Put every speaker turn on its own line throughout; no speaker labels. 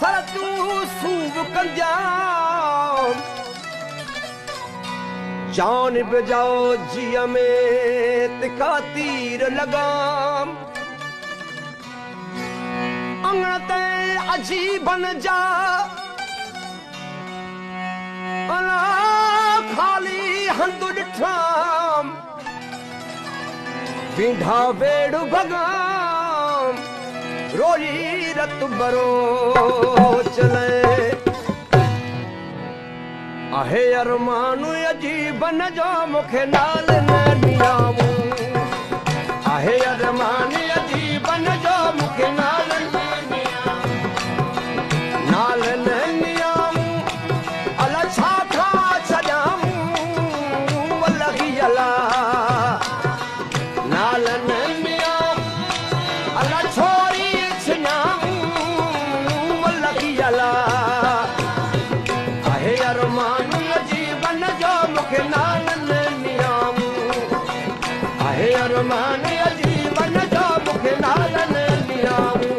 Sir तूं सूब कंजाम जानिब जाओ जिया में तिका तीर लगाम अंगते अजीबन जा अला खाली हंदु डिठाम विंढा वेड़ भगाम रोई रत बरो चले आहे अरमानु अजीबन जो मुखे नाल न नियामू आहे अरमान अजीबन जो मुखे नाल न नियामू अला छा खा छजामू वलगी अला नाल न नियामू अला छोरी छजामू वलगी अला आहे अरमान नाल न नियामू आहे अरमान अजीबन जो मुखे नाल न नियामू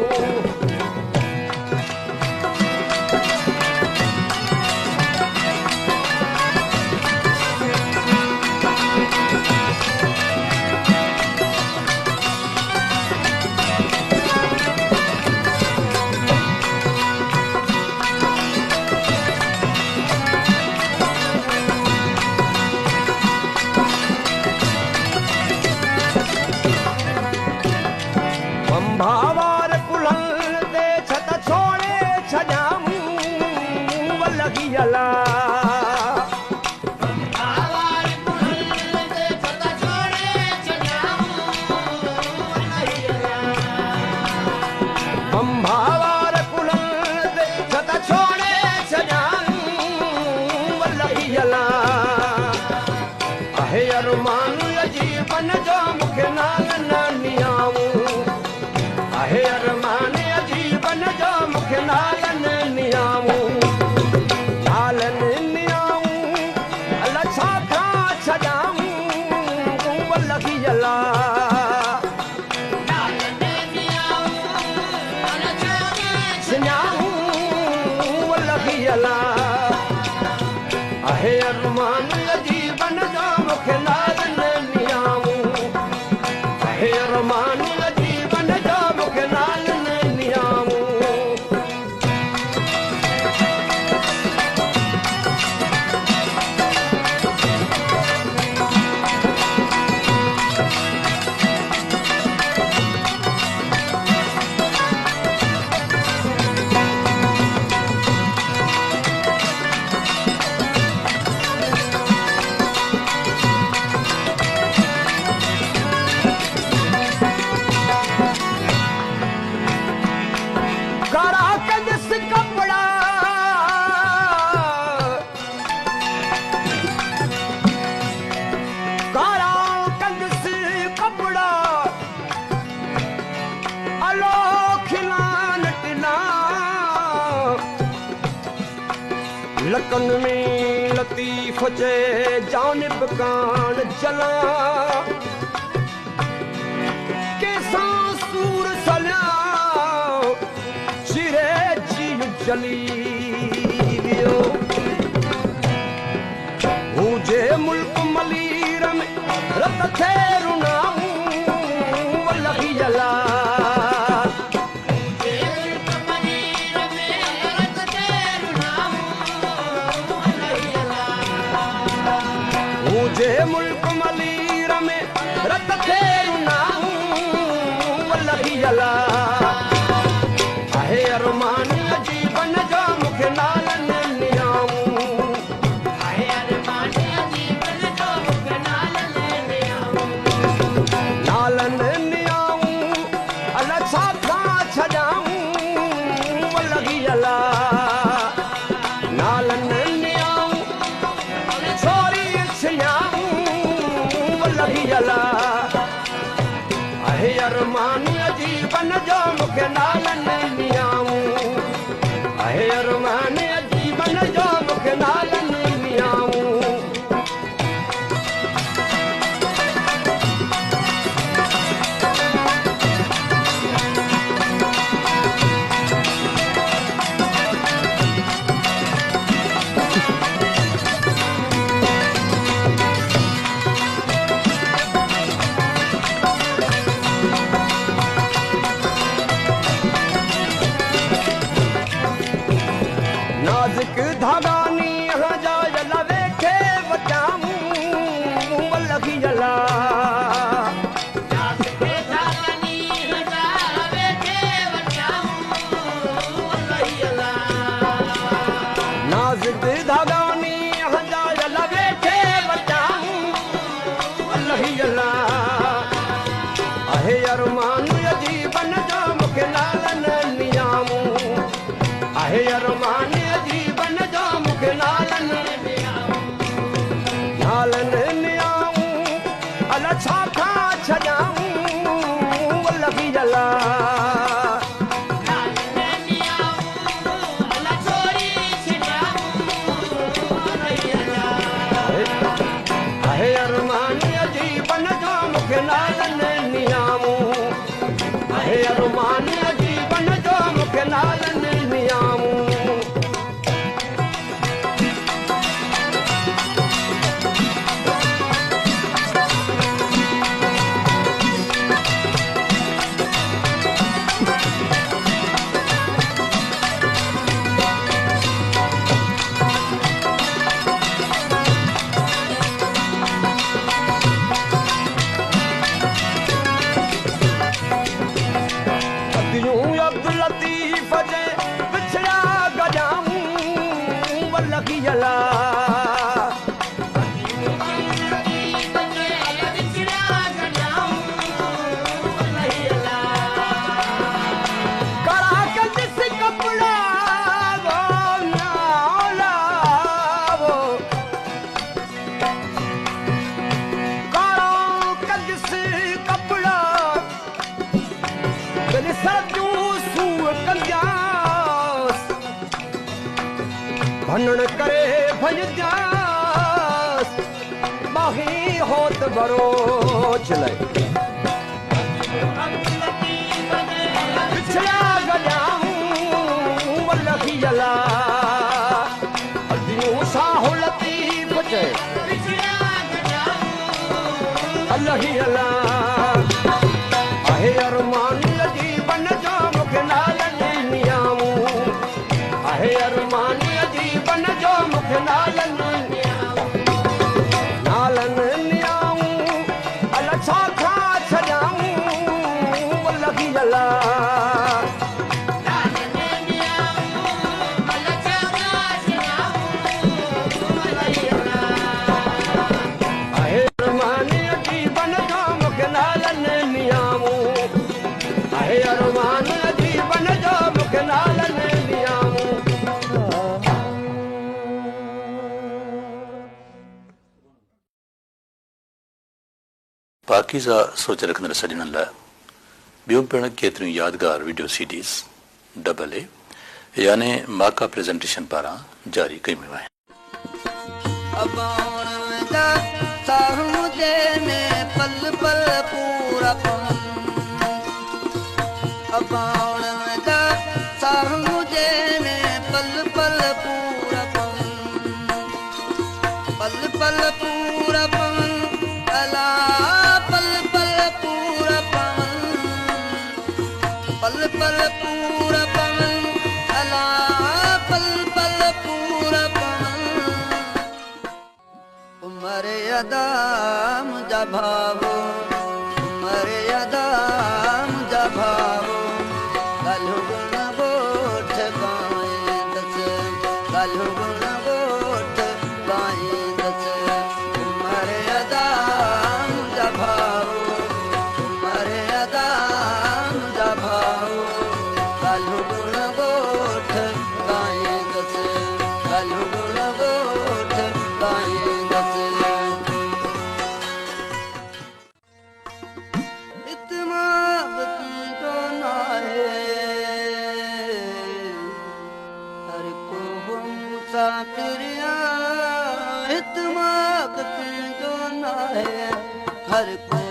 भावार कुलल दे छत छोड़े छजामू वलगी अला भावार कुलल दे छत छोड़े छजामू वलगी अला भावार कुलल दे छत छोड़े छजामू वलगी अला आहे अरमान अजीबन जो मुखे नाल न नियामू आहे अरमान अजीबन जो मुखे नाल न नियामू नाल न नियामू अला छा खा छजामू वलगी अला नाल न नियामू अला छा खा छजामू वलगी अला आहे अरमान अजीबन जो मुखे नाल न नियामू आहे अरमान लकन में लतीफ जे जानिब कान चला कैसा सूर सलिया चिरे जी जली वियो मुझे मुल्क मलीर में रत थे रुनामू वलगी अला मुझे मुल्क मलीर में रत थे रुनामू वलगी अला आहे अरमान अजीबन जो मुखे नाल न नियामू आहे अरमान अजीबन जो मुखे नाल न नियामू नाल न नियामू अला छा खा छजामू वलगी अला नाल न नियामू छोरी छजामू वलगी अला भॼजांस बाही होत बरो चले पिछड़ा गजाऊं वल्लखी जला अदियूं साहो लतीफ चए अल्लाही अला आहे अरमान जीवन जो मूंखे नालनि नियाऊं आहे अरमान जीवन जो मूंखे नालनि नियाऊं अल छा खा छॾाऊं अल्लाही अला
पाकीज़ा सोच रखंदड़ सॼणनि लाइ ॿियूं पिणु केतिरियूं यादगार वीडियो सीडीज़ AA यानी माका प्रेज़ेंटेशन पारां जारी कयूं वियूं आहिनि।
मर्यादाम जभावो मर्यादाम जभावो कलु गुण गोठ गाए दस कलु गुण गोठ गाए दस मर्यादाम जभावो मर्यादाम जभावो कलु गुण गोठ गाए दस कलु गुण गोठ गाए हर को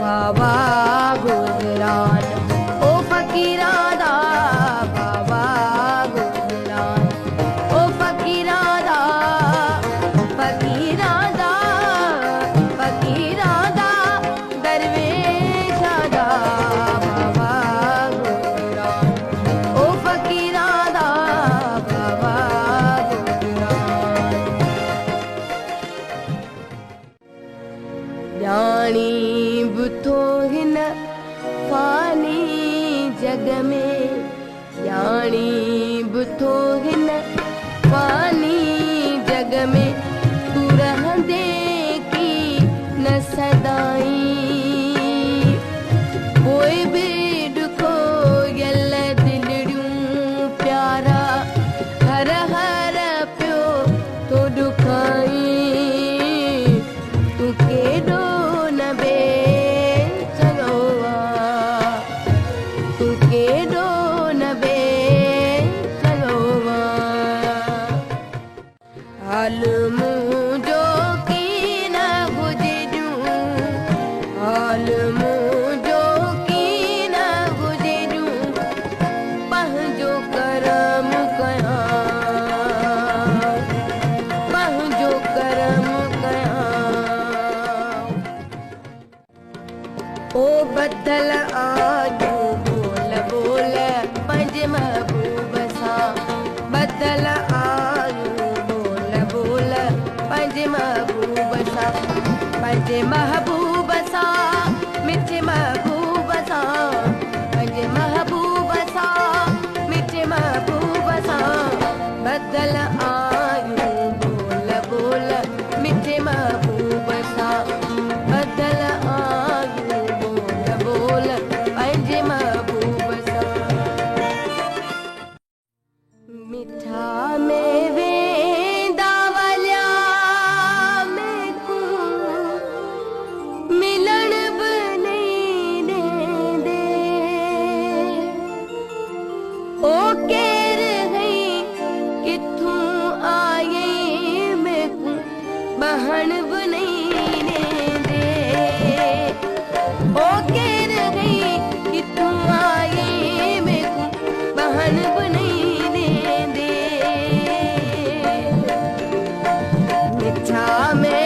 बाबा गुजरान ओ फकीरादा बाबा गुजरान ओ फकीरादा फकीरादा फकीरादा दरवेशादा बाबा गुजरान ओ फकीरादा बाबा गुजरान जानी बुथो हिन फानी जग में यानी बुथो हिन फानी जग में तू रहंदे की न सदाई कोई भी दुखो यल दिलड़ियूं प्यारा हर हर प्यो तो दुखाई तू केडो ओ बदल आयूं बोल बोल पंज महबूब सां बदल आयूं बोल बोल पंज महबूब सां पंज महबूब सां मिठे महबूब सां पंज महबूब सां मिठे महबूब सां बदल आयूं बोल बोल मिठे महबूब सां बदल आयूं बोल बोल पंज महबूब सां मिठा में वेंदा वलिया मैनू मिलण बि नहीं ॾींदे ओ केर गई किथों आए मैनू बहन बि नहीं ॾींदे ओ केर गई किथों आए मैनू बहन बि नहीं ॾींदे मिठा में